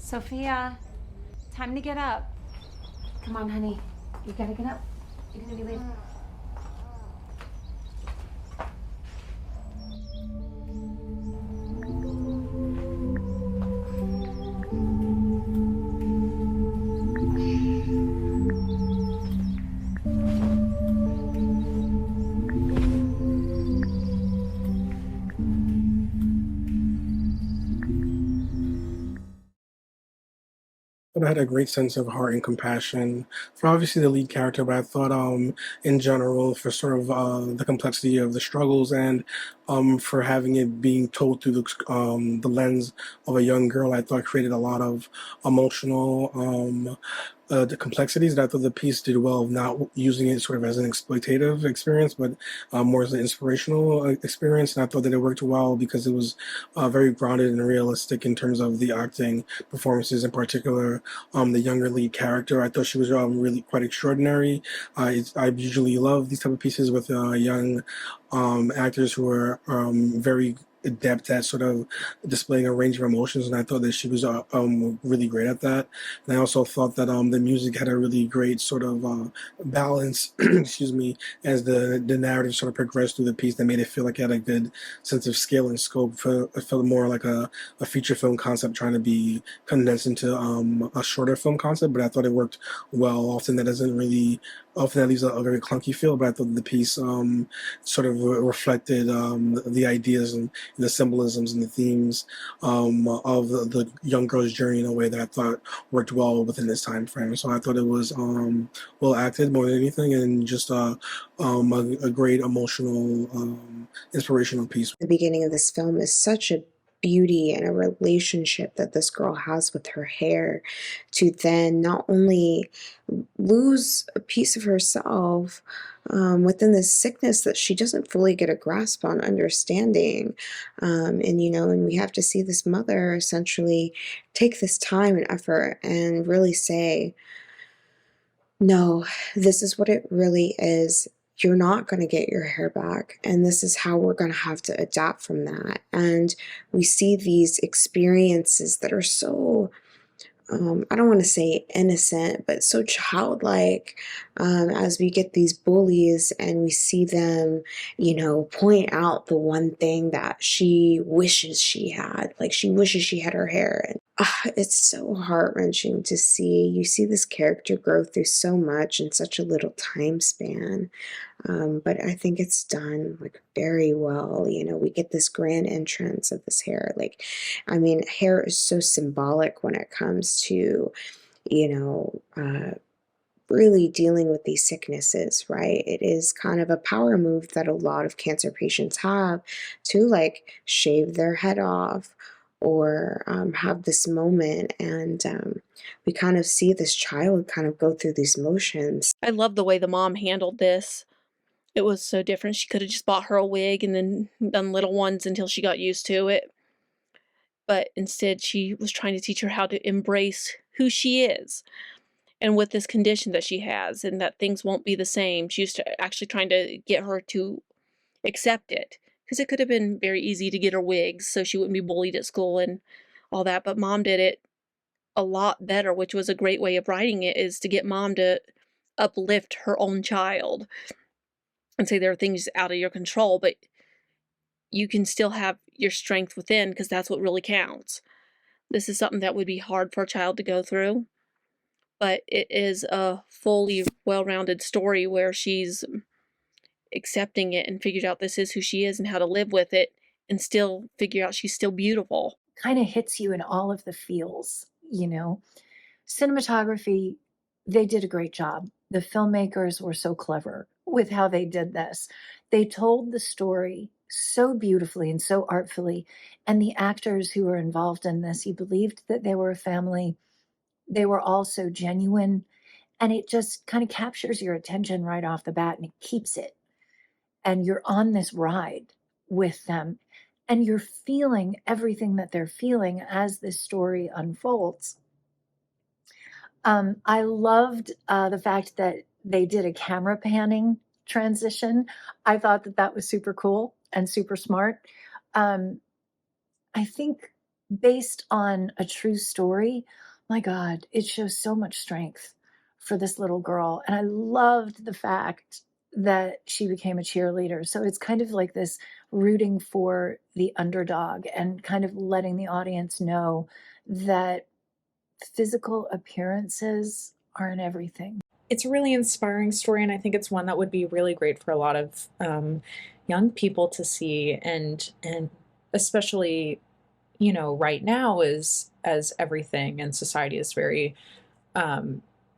Sophia, time to get up. Come on, honey. You gotta get up. You're gonna be late. But I had a great sense of heart and compassion for obviously the lead character, but I thought in general for sort of the complexity of the struggles and for having it being told through the lens of a young girl, I thought created a lot of emotional the complexities that I thought the piece did well of not using it sort of as an exploitative experience, but more as an inspirational experience. And I thought that it worked well because it was very grounded and realistic in terms of the acting performances, in particular the younger lead character. I thought she was really quite extraordinary. I usually love these type of pieces with young actors who are very adept at sort of displaying a range of emotions, and I thought that she was really great at that. And I also thought that the music had a really great sort of balance, excuse me, as the narrative sort of progressed through the piece that made it feel like it had a good sense of scale and scope. It felt more like a feature film concept trying to be condensed into a shorter film concept, but I thought it worked well. Often that leaves a very clunky feel, but I thought the piece sort of reflected the ideas and the symbolisms and the themes of the young girl's journey in a way that I thought worked well within this time frame. So I thought it was well acted more than anything, and just a great emotional, inspirational piece. The beginning of this film is such a beauty and a relationship that this girl has with her hair, to then not only lose a piece of herself within this sickness that she doesn't fully get a grasp on understanding. And we have to see this mother essentially take this time and effort and really say, no, this is what it really is. You're not going to get your hair back. And this is how we're going to have to adapt from that. And we see these experiences that are so, I don't want to say innocent, but so childlike, as we get these bullies and we see them, point out the one thing that she wishes she had. Like she wishes she had her hair. And it's so heart-wrenching to see. You see this character grow through so much in such a little time span. But I think it's done like very well. We get this grand entrance of this hair. Hair is so symbolic when it comes to, you know, uh, really dealing with these sicknesses, right? It is kind of a power move that a lot of cancer patients have to like shave their head off or have this moment. And we kind of see this child kind of go through these motions. I love the way the mom handled this. It was so different. She could have just bought her a wig and then done little ones until she got used to it. But instead, she was trying to teach her how to embrace who she is and with this condition that she has, and that things won't be the same. She was actually trying to get her to accept it, because it could have been very easy to get her wigs so she wouldn't be bullied at school and all that. But mom did it a lot better, which was a great way of writing it, is to get mom to uplift her own child and say there are things out of your control, but you can still have your strength within, because that's what really counts. This is something that would be hard for a child to go through, but it is a fully well-rounded story where she's accepting it and figured out this is who she is and how to live with it and still figure out she's still beautiful. Kind of hits you in all of the feels. Cinematography, they did a great job. The filmmakers were so clever with how they did this. They told the story so beautifully and so artfully, and the actors who were involved in this, you believed that they were a family. They were all so genuine, and it just kind of captures your attention right off the bat, and it keeps it. And you're on this ride with them, and you're feeling everything that they're feeling as this story unfolds. I loved the fact that they did a camera panning transition. I thought that that was super cool and super smart. I think based on a true story, my God, it shows so much strength for this little girl. And I loved the fact that she became a cheerleader. So it's kind of like this rooting for the underdog and kind of letting the audience know that physical appearances aren't everything. It's a really inspiring story, and I think it's one that would be really great for a lot of young people to see, and especially, you know, right now, is as everything in society is very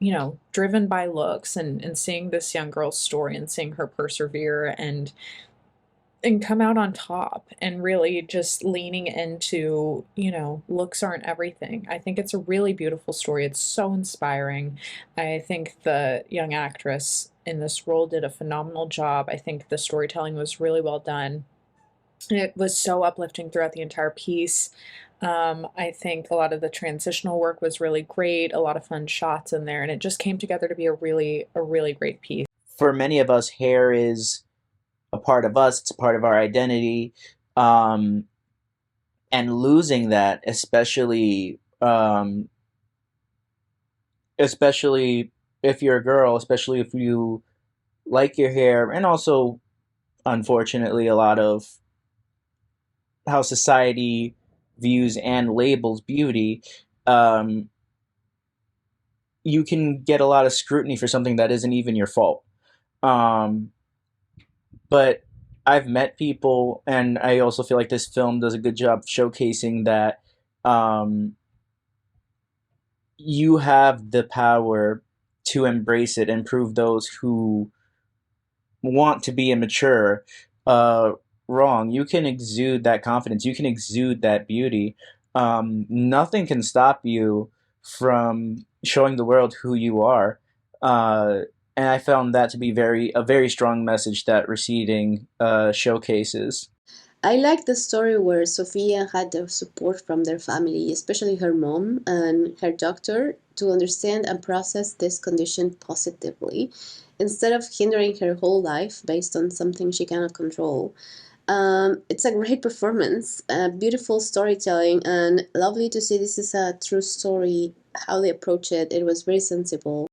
you know, driven by looks, and seeing this young girl's story and seeing her persevere and come out on top, and really just leaning into, you know, looks aren't everything. I think it's a really beautiful story. It's so inspiring. I think the young actress in this role did a phenomenal job. I think the storytelling was really well done. It was so uplifting throughout the entire piece. I think a lot of the transitional work was really great, a lot of fun shots in there, and it just came together to be a really great piece. For many of us, hair is a part of us, it's a part of our identity. And losing that, especially if you're a girl, especially if you like your hair, and also, unfortunately, a lot of how society views and labels beauty, you can get a lot of scrutiny for something that isn't even your fault. But I've met people, and I also feel like this film does a good job showcasing that you have the power to embrace it and prove those who want to be immature wrong. You can exude that confidence. You can exude that beauty. Nothing can stop you from showing the world who you are. And I found that to be a very strong message that Receding showcases. I like the story where Sophia had the support from their family, especially her mom and her doctor, to understand and process this condition positively, instead of hindering her whole life based on something she cannot control. It's a great performance, beautiful storytelling, and lovely to see this is a true story, how they approach it. It was very sensible.